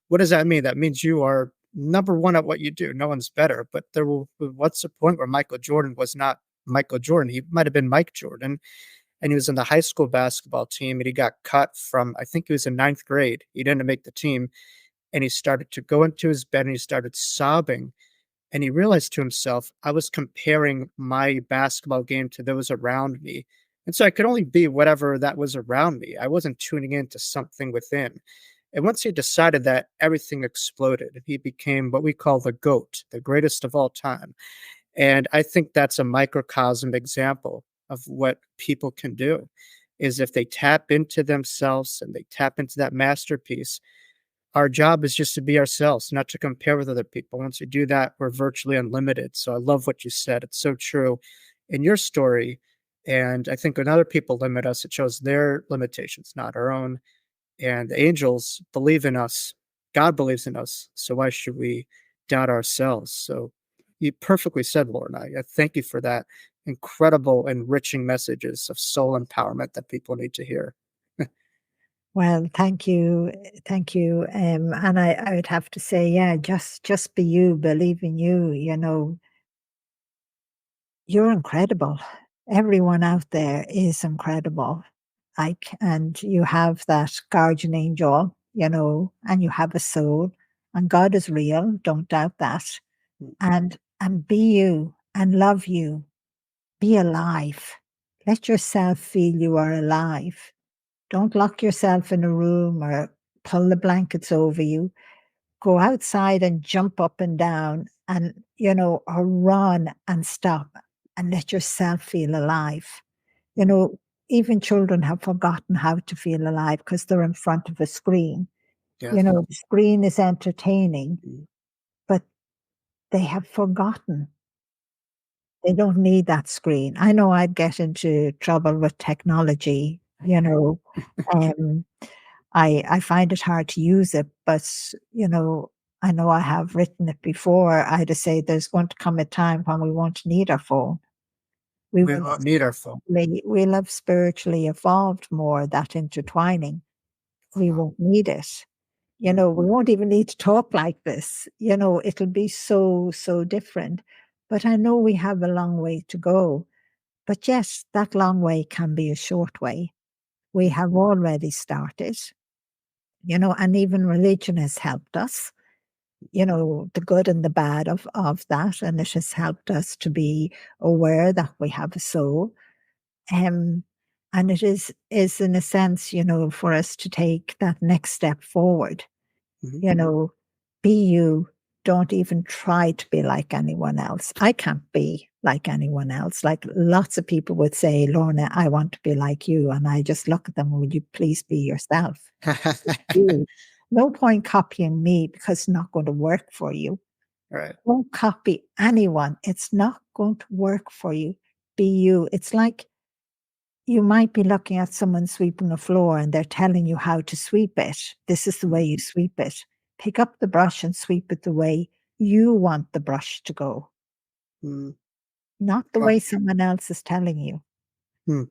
what does that mean? That means you are number one at what you do. No one's better. But what's the point where Michael Jordan was not Michael Jordan? He might have been Mike Jordan. And he was in the high school basketball team and he got cut from, I think he was in ninth grade. He didn't make the team. And he started to go into his bed and he started sobbing. And he realized to himself, I was comparing my basketball game to those around me. And so I could only be whatever that was around me. I wasn't tuning into something within. And once he decided that, everything exploded. He became what we call the GOAT, the greatest of all time. And I think that's a microcosm example of what people can do is if they tap into themselves and they tap into that masterpiece. Our job is just to be ourselves, not to compare with other people. Once we do that, we're virtually unlimited. So I love what you said. It's so true in your story. And I think when other people limit us, it shows their limitations, not our own. And the angels believe in us. God believes in us. So why should we doubt ourselves? So you perfectly said, Lorna. I thank you for that incredible, enriching messages of soul empowerment that people need to hear. Well, thank you, thank you. And I would have to say, yeah, just be you, believe in you. You're incredible. Everyone out there is incredible. And you have that guardian angel, and you have a soul, and God is real. Don't doubt that. And be you and love you. Be alive. Let yourself feel you are alive. Don't lock yourself in a room or pull the blankets over you. Go outside and jump up and down and, or run and stop and let yourself feel alive. You know, Even children have forgotten how to feel alive because they're in front of a screen. Yes. The screen is entertaining, Mm. but they have forgotten. They don't need that screen. I know I'd get into trouble with technology, um, I find it hard to use it, but, I know I have written it before. I just say there's going to come a time when we won't need our phone. We We will won't need our phone. we'll have spiritually evolved more, that intertwining. We won't need it. We won't even need to talk like this. It'll be so, so different. But I know we have a long way to go. But yes, that long way can be a short way. We have already started, and even religion has helped us, the good and the bad of that. And it has helped us to be aware that we have a soul. Um, and it is in a sense, for us to take that next step forward, Mhm. you know, be you. Don't even try to be like anyone else. I can't be like anyone else. Like lots of people would say, Lorna, I want to be like you. And I just look at them, would you please be yourself? You. No point copying me because it's not going to work for you. Right. Don't copy anyone. It's not going to work for you. Be you. It's like you might be looking at someone sweeping a floor and they're telling you how to sweep it. This is the way you sweep it. Pick up the brush and sweep it the way you want the brush to go. Mm. not the Wow. way someone else is telling you. Hmm.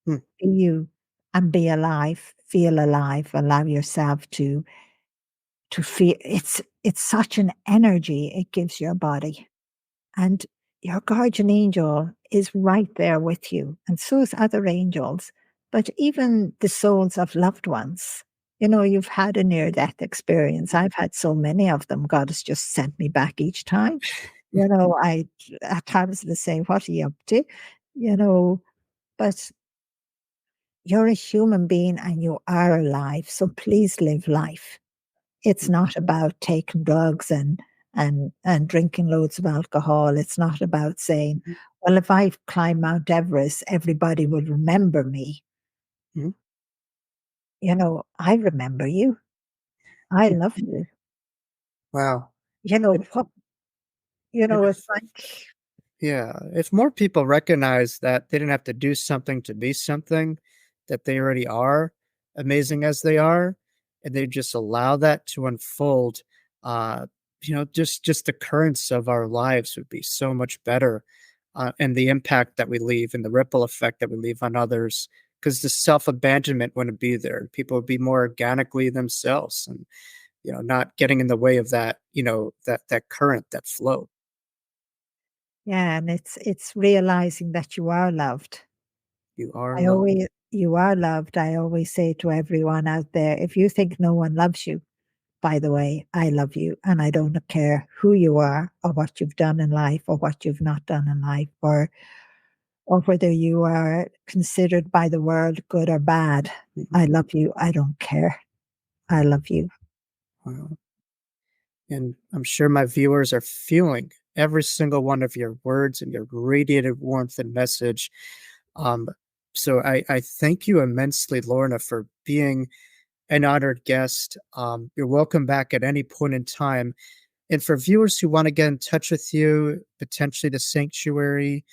Hmm. Be you and be alive, feel alive, allow yourself to feel it's such an energy it gives your body. And your guardian angel is right there with you, and so is other angels, but even the souls of loved ones. You've had a near death experience. I've had so many of them. God has just sent me back each time. I at times they say, "What are you up to?" You know, but you're a human being and you are alive. So please live life. It's not about taking drugs and drinking loads of alcohol. It's not about saying, Mhm. well, if I climb Mount Everest, everybody will remember me. Mhm. I remember you. I love Mhm. you. Wow. What, it's like, Yeah, if more people recognize that they didn't have to do something to be something, that they already are amazing as they are, and they just allow that to unfold, uh, just the currents of our lives would be so much better, and the impact that we leave and the ripple effect that we leave on others, because the self abandonment wouldn't be there. People would be more organically themselves, and not getting in the way of that, that current, that flow. yeah, and it's realizing that you are loved. You are loved. You are loved. I always say to everyone out there, if you think no one loves you, by the way, I love you, and I don't care who you are or what you've done in life or what you've not done in life, or whether you are considered by the world good or bad. Mhm. I love you. I don't care. I love you. Wow. And I'm sure my viewers are feeling every single one of your words and your radiated warmth and message. Um, so I thank you immensely, Lorna, for being an honored guest. You're welcome back at any point in time. And for viewers who want to get in touch with you, potentially the sanctuary,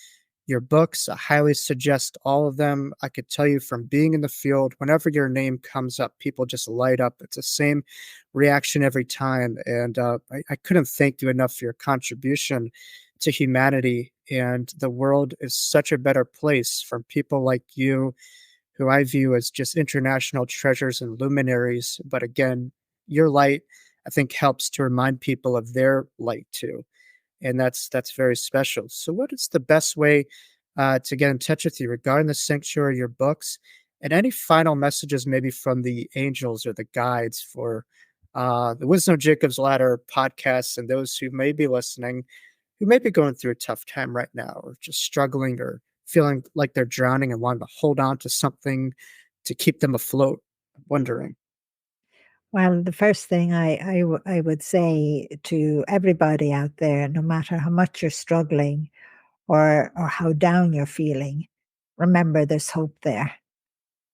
your books, I highly suggest all of them. I could tell you from being in the field, whenever your name comes up, people just light up. It's the same reaction every time. And I couldn't thank you enough for your contribution to humanity. And the world is such a better place from people like you, who I view as just international treasures and luminaries. But again, your light, I think, helps to remind people of their light too, and that's very special. So, what is the best way to get in touch with you regarding the sanctuary, your books, and any final messages, maybe from the angels or the guides for the Wisdom of Jacob's Ladder podcast, and those who may be listening, who may be going through a tough time right now, or just struggling, or feeling like they're drowning and wanting to hold on to something to keep them afloat, wondering. Well, the first thing I would say to everybody out there, no matter how much you're struggling or how down you're feeling, remember there's hope there,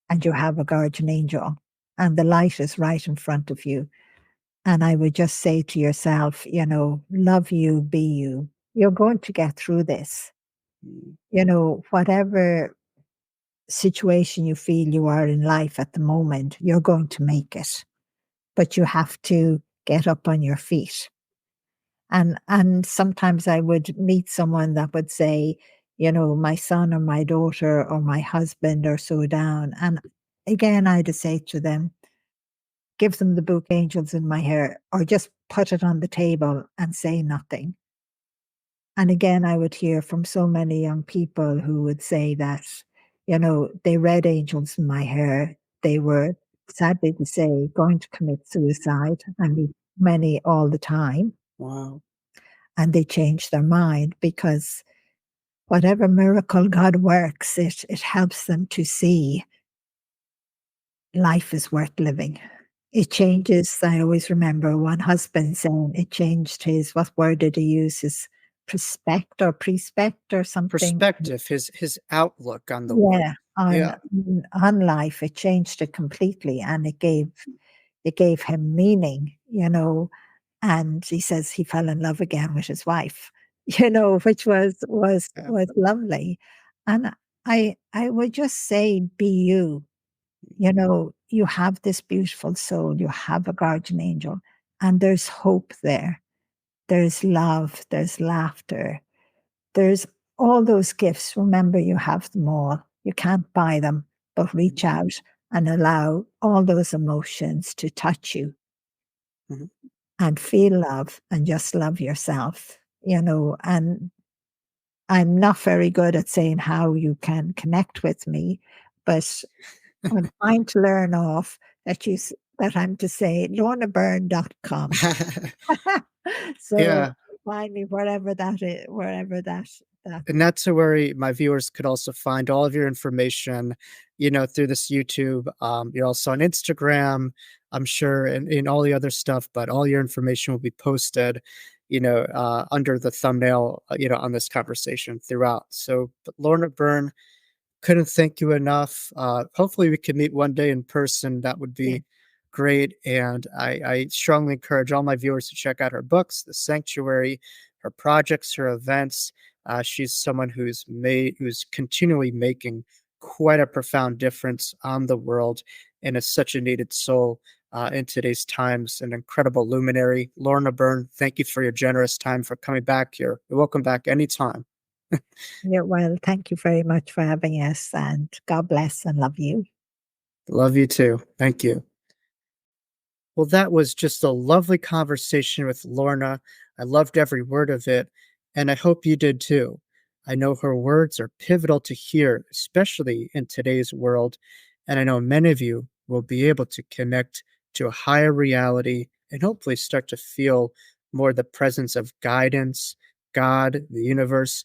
and you have a guardian angel, and the light is right in front of you. And I would just say to yourself, love you, be you. You're going to get through this. Mm. Whatever situation you feel you are in life at the moment, you're going to make it. But you have to get up on your feet. And sometimes I would meet someone that would say, my son or my daughter or my husband are so down. And again, I'd say to them, give them the book Angels in My Hair, or just put it on the table and say nothing. And again, I would hear from so many young people who would say that, they read Angels in My Hair. They were, sadly to say, going to commit suicide. I meet many all the time. Wow. And they change their mind because whatever miracle God works, it helps them to see life is worth living. It changes. I always remember one husband saying it changed his, what word did he use? His prospect or something. Perspective, his outlook on the world. Yeah, on Yeah. on life, it changed it completely, and it gave him meaning. And he says he fell in love again with his wife. Which Yeah. was lovely. And I would just say, be you. You have this beautiful soul, you have a guardian angel, and there's hope there. There's love, there's laughter, there's all those gifts, remember you have them all. You can't buy them, but reach out and allow all those emotions to touch you Mhm. and feel love and just love yourself, and I'm not very good at saying how you can connect with me, but I'm trying to learn off that I'm to say lornabyrne.com. So Yeah. find me wherever that is, wherever that And not to worry, my viewers could also find all of your information, through this YouTube. You're also on Instagram, I'm sure, and all the other stuff, but all your information will be posted, under the thumbnail, on this conversation throughout. So, but Lorna Byrne, couldn't thank you enough. Hopefully, we can meet one day in person. That would yeah, be great. And I strongly encourage all my viewers to check out her books, The Sanctuary, her projects, her events. She's someone who's continually making quite a profound difference on the world and is such a needed soul in today's times. An incredible luminary. Lorna Byrne, thank you for your generous time for coming back here. You're welcome back anytime. yeah. Well, thank you very much for having us, and God bless and love you. Love you too. Thank you. Well, that was just a lovely conversation with Lorna. I loved every word of it, and I hope you did too. I know her words are pivotal to hear, especially in today's world, and I know many of you will be able to connect to a higher reality and hopefully start to feel more the presence of guidance, God, the universe,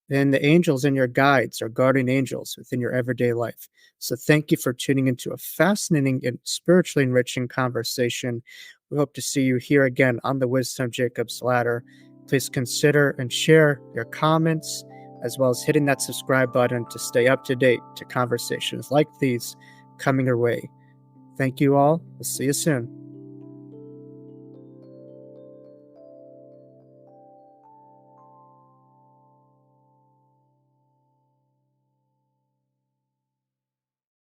and the angels and your guides or guardian angels within your everyday life. So thank you for tuning into a fascinating and spiritually enriching conversation. We hope to see you here again on the Wisdom Jacob's Ladder. Please consider and share your comments, as well as hitting that subscribe button to stay up to date to conversations like these coming your way. Thank you all. We'll see you soon.